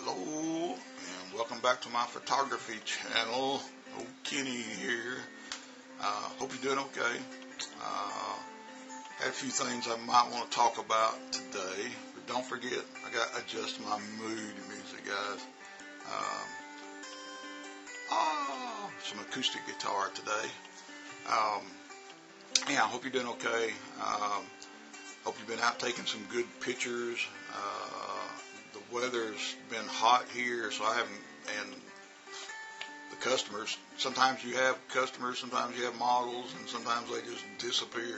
Hello, and welcome back to my photography channel. Old Kenny here. Hope you're doing okay. Had a few things I might want to talk about today, but don't forget, I got Adjust My Mood music, guys. Some acoustic guitar today. Yeah, I hope you're doing okay. Hope you've been out taking some good pictures. The weather's been hot here, so I haven't, and the customers, sometimes you have customers, sometimes you have models, and sometimes they just disappear.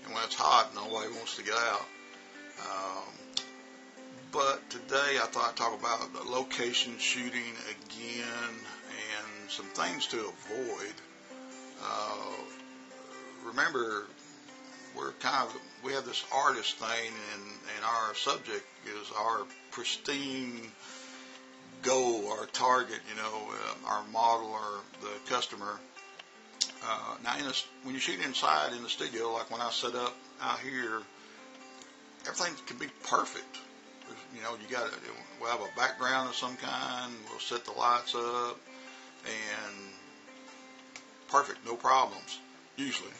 And when it's hot, nobody wants to get out. But today I thought I'd talk about the location shooting again and some things to avoid. Remember, we have this artist thing, and our subject is our pristine goal, our target, our model or the customer. Now, when you shoot inside in the studio, like when I set up out here, everything can be perfect. We'll have a background of some kind, we'll set the lights up, and perfect, no problems, usually.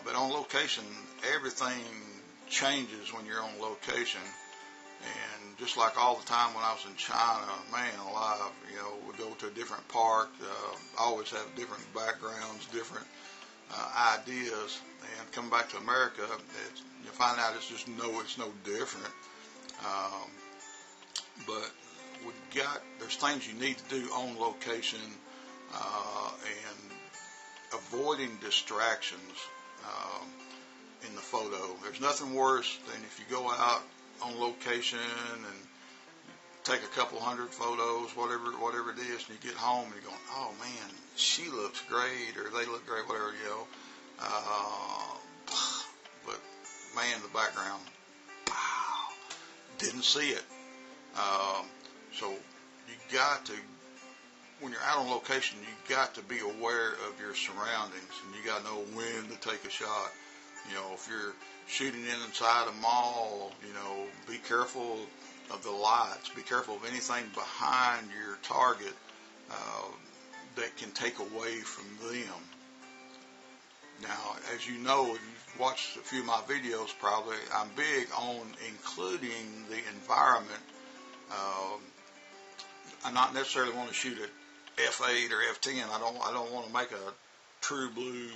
But on location, everything changes when you're on location. And just like all the time when I was in China, man alive, we go to a different park, always have different backgrounds, different ideas. And coming back to America, you find out it's no different. But there's things you need to do on location, and avoiding distractions in the photo. There's nothing worse than if you go out on location and take a couple hundred photos, whatever it is, and you get home and you're going, oh man, she looks great, or they look great, whatever, but man, the background, didn't see it. So you got to, when you're out on location, you got to be aware of your surroundings, and you got to know when to take a shot. If you're shooting inside a mall, be careful of the lights. Be careful of anything behind your target that can take away from them. Now, as you know, if you've watched a few of my videos, probably, I'm big on including the environment. I not necessarily want to shoot at f8 or f10. I don't want to make a true blue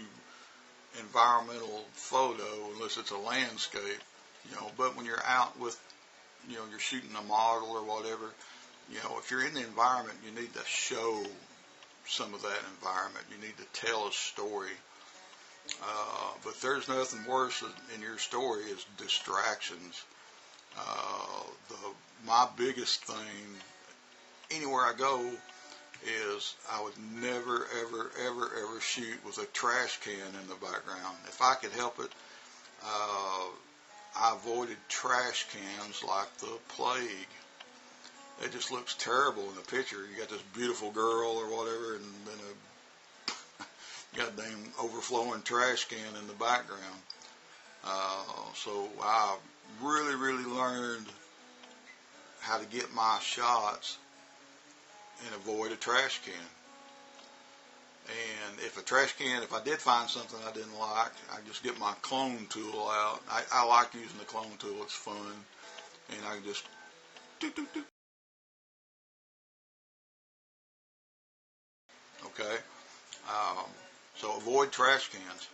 environmental photo unless it's a landscape, but when you're out with, you're shooting a model or whatever, if you're in the environment, you need to show some of that environment. You need to tell a story. But there's nothing worse in your story is distractions. My biggest thing anywhere I go is I would never, ever, ever, ever shoot with a trash can in the background. If I could help it, I avoided trash cans like the plague. It just looks terrible in the picture. You got this beautiful girl or whatever, and then a goddamn overflowing trash can in the background. So I really, really learned how to get my shots and avoid a trash can. And if I did find something I didn't like, I just get my clone tool out. I like using the clone tool, it's fun. And I just do. Okay? So avoid trash cans.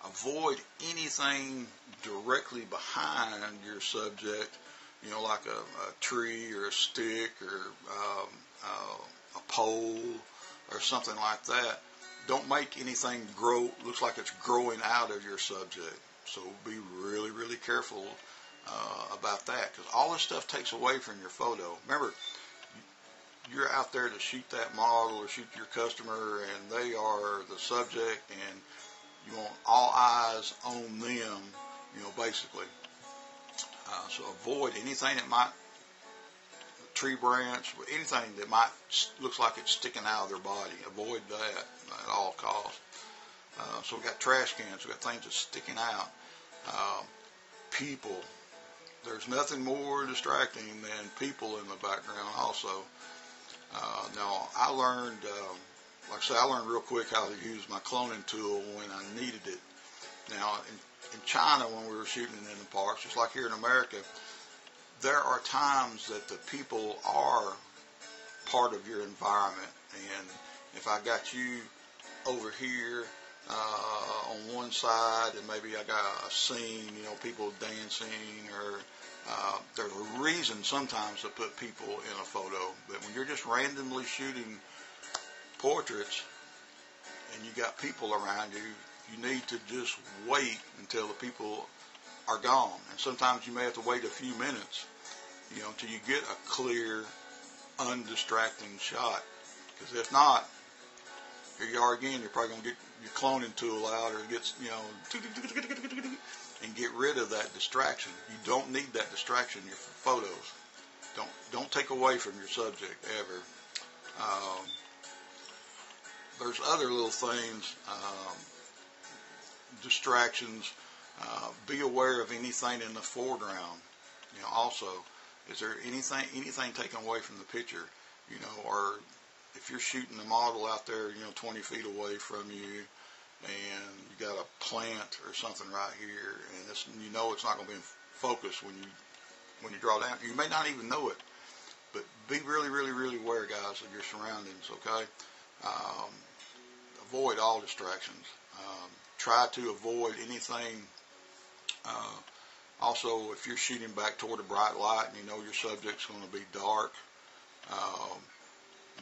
Avoid anything directly behind your subject, like a tree or a stick or a pole or something like that. Don't make anything looks like it's growing out of your subject. So be really, really careful about that, because all this stuff takes away from your photo. Remember, you're out there to shoot that model or shoot your customer, and they are the subject, and you want all eyes on them, basically. So avoid anything that might, tree branch, anything that might looks like it's sticking out of their body. Avoid that at all costs. So we got trash cans, we got things that's sticking out. People, there's nothing more distracting than people in the background also. Now, I learned, like I say, I learned real quick how to use my cloning tool when I needed it. Now, in China, when we were shooting in the parks, just like here in America, there are times that the people are part of your environment. And if I got you over here on one side, and maybe I got a scene, people dancing, or there's a reason sometimes to put people in a photo. But when you're just randomly shooting portraits and you got people around you, you need to just wait until the people are gone. And sometimes you may have to wait a few minutes, until you get a clear, undistracting shot. Because if not, here you are again, you're probably going to get your cloning tool out, or it gets, and get rid of that distraction. You don't need that distraction in your photos. Don't take away from your subject ever. There's other little things, distractions. Be aware of anything in the foreground. Also, is there anything taken away from the picture? Or if you're shooting a model out there, 20 feet away from you, and you got a plant or something right here, and it's not going to be in focus when you draw down. You may not even know it, but be really, really, really aware, guys, of your surroundings. Okay, avoid all distractions. Try to avoid anything. Also, if you're shooting back toward a bright light and your subject's going to be dark,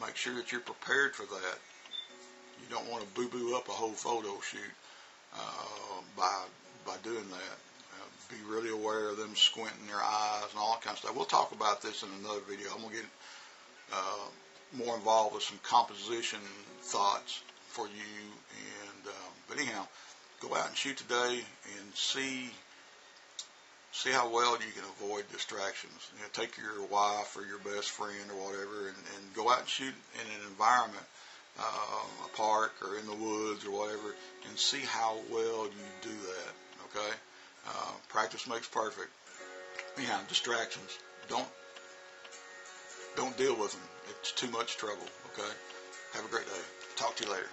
make sure that you're prepared for that. You don't want to boo-boo up a whole photo shoot by doing that. Be really aware of them squinting their eyes and all that kind of stuff. We'll talk about this in another video. I'm going to get more involved with some composition thoughts for you. But anyhow, go out and shoot today and see how well you can avoid distractions. Take your wife or your best friend or whatever, and go out and shoot in an environment, a park or in the woods or whatever, and see how well you do that. Okay, practice makes perfect. Anyhow, distractions. Don't deal with them. It's too much trouble. Okay. Have a great day. Talk to you later.